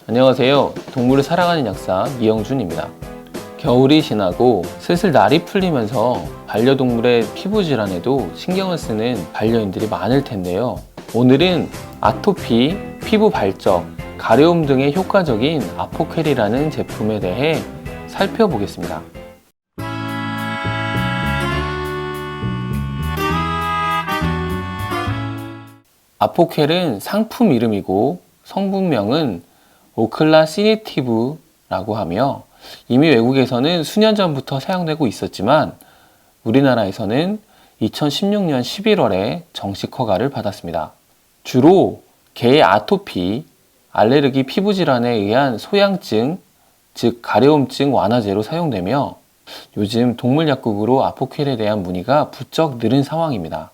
안녕하세요. 동물을 사랑하는 약사 이영준입니다. 겨울이 지나고 슬슬 날이 풀리면서 반려동물의 피부 질환에도 신경을 쓰는 반려인들이 많을 텐데요. 오늘은 아토피, 피부 발적, 가려움 등에 효과적인 아포퀘리라는 제품에 대해 살펴보겠습니다. 아포퀘르는 상품 이름이고 성분명은 오클라시네티브라고 하며 이미 외국에서는 수년 전부터 사용되고 있었지만 우리나라에서는 2016년 11월에 정식 허가를 받았습니다. 주로 개의 아토피, 알레르기 피부 질환에 의한 소양증, 즉 가려움증 완화제로 사용되며 요즘 동물 약국으로 아포퀘르에 대한 문의가 부쩍 늘은 상황입니다.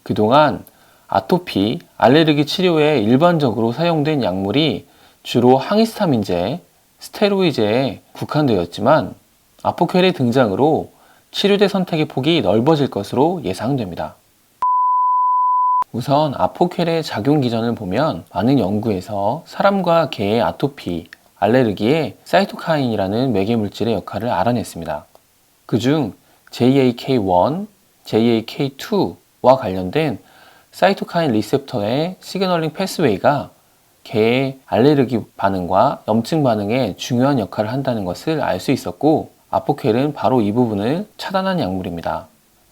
그동안 아토피, 알레르기 치료에 일반적으로 사용된 약물이 주로 항히스타민제, 스테로이드에 국한되었지만 아포퀘르 등장으로 치료제 선택의 폭이 넓어질 것으로 예상됩니다. 우선 아포퀘르의 작용 기전을 보면 많은 연구에서 사람과 개의 아토피, 알레르기에 사이토카인이라는 매개물질의 역할을 알아냈습니다. 그중 JAK1, JAK2와 관련된 사이토카인 리셉터의 시그널링 패스웨이가 개의 알레르기 반응과 염증 반응에 중요한 역할을 한다는 것을 알 수 있었고 아포퀘르는 바로 이 부분을 차단한 약물입니다.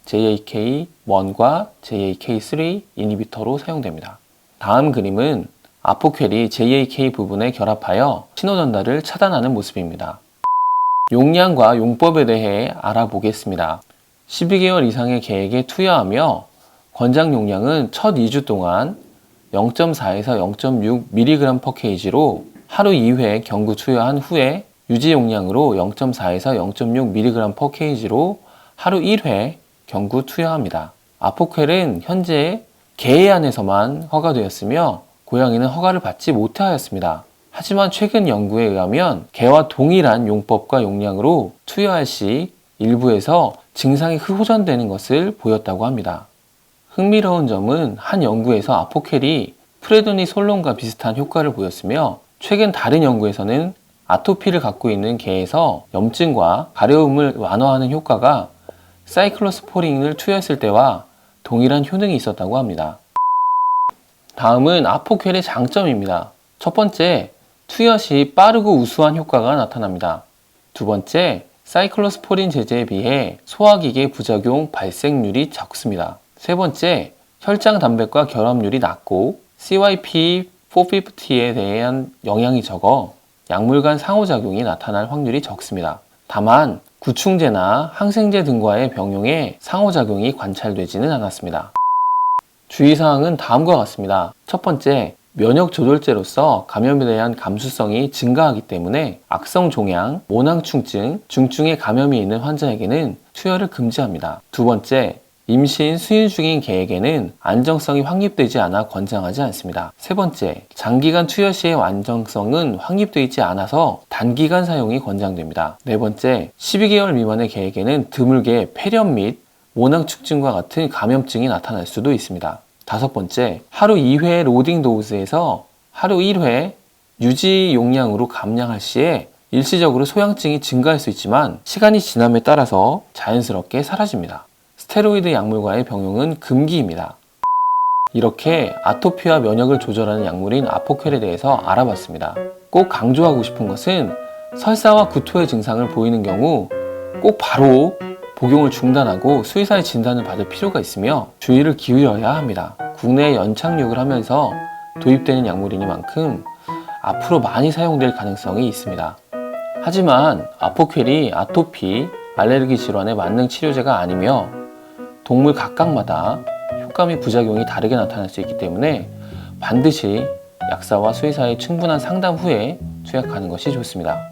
JAK1과 JAK3 이니비터로 사용됩니다. 다음 그림은 아포퀘르 JAK 부분에 결합하여 신호 전달을 차단하는 모습입니다. 용량과 용법에 대해 알아보겠습니다. 12개월 이상의 개에게 투여하며 권장 용량은 첫 2주 동안 0.4에서 0.6mg/kg로 하루 2회 경구 투여한 후에 유지 용량으로 0.4에서 0.6mg/kg로 하루 1회 경구 투여합니다. 아포퀘르는 현재 개안에서만 허가되었으며 고양이는 허가를 받지 못하였습니다. 하지만 최근 연구에 의하면 개와 동일한 용법과 용량으로 투여할 시 일부에서 증상이 호전되는 것을 보였다고 합니다. 흥미로운 점은 한 연구에서 아포퀘르이 프레드니솔론과 비슷한 효과를 보였으며 최근 다른 연구에서는 아토피를 갖고 있는 개에서 염증과 가려움을 완화하는 효과가 사이클로스포린을 투여했을 때와 동일한 효능이 있었다고 합니다. 다음은 아포퀘르의 장점입니다. 첫 번째, 투여 시 빠르고 우수한 효과가 나타납니다. 두 번째, 사이클로스포린 제제에 비해 소화기계 부작용 발생률이 적습니다. 세 번째, 혈장 단백과 결합률이 낮고 CYP450에 대한 영향이 적어 약물 간 상호작용이 나타날 확률이 적습니다. 다만 구충제나 항생제 등과의 병용에 상호작용이 관찰되지는 않았습니다. 주의사항은 다음과 같습니다. 첫 번째, 면역 조절제로서 감염에 대한 감수성이 증가하기 때문에 악성 종양, 모낭충증, 중증의 감염이 있는 환자에게는 투여를 금지합니다. 두 번째, 임신, 수유 중인 개에게는 안정성이 확립되지 않아 권장하지 않습니다. 세 번째, 장기간 투여 시의 안정성은 확립되지 않아서 단기간 사용이 권장됩니다. 네 번째, 12개월 미만의 개에게는 드물게 폐렴 및 모낭축증과 같은 감염증이 나타날 수도 있습니다. 다섯 번째, 하루 2회 로딩 도우즈에서 하루 1회 유지 용량으로 감량할 시에 일시적으로 소양증이 증가할 수 있지만 시간이 지남에 따라서 자연스럽게 사라집니다. 스테로이드 약물과의 병용은 금기입니다. 이렇게 아토피와 면역을 조절하는 약물인 아포퀘르에 대해서 알아봤습니다. 꼭 강조하고 싶은 것은 설사와 구토의 증상을 보이는 경우 꼭 바로 복용을 중단하고 수의사의 진단을 받을 필요가 있으며 주의를 기울여야 합니다. 국내에 연착륙을 하면서 도입되는 약물이니만큼 앞으로 많이 사용될 가능성이 있습니다. 하지만 아포퀘르이 아토피, 알레르기 질환의 만능 치료제가 아니며 동물 각각마다 효과 및 부작용이 다르게 나타날 수 있기 때문에 반드시 약사와 수의사의 충분한 상담 후에 투약하는 것이 좋습니다.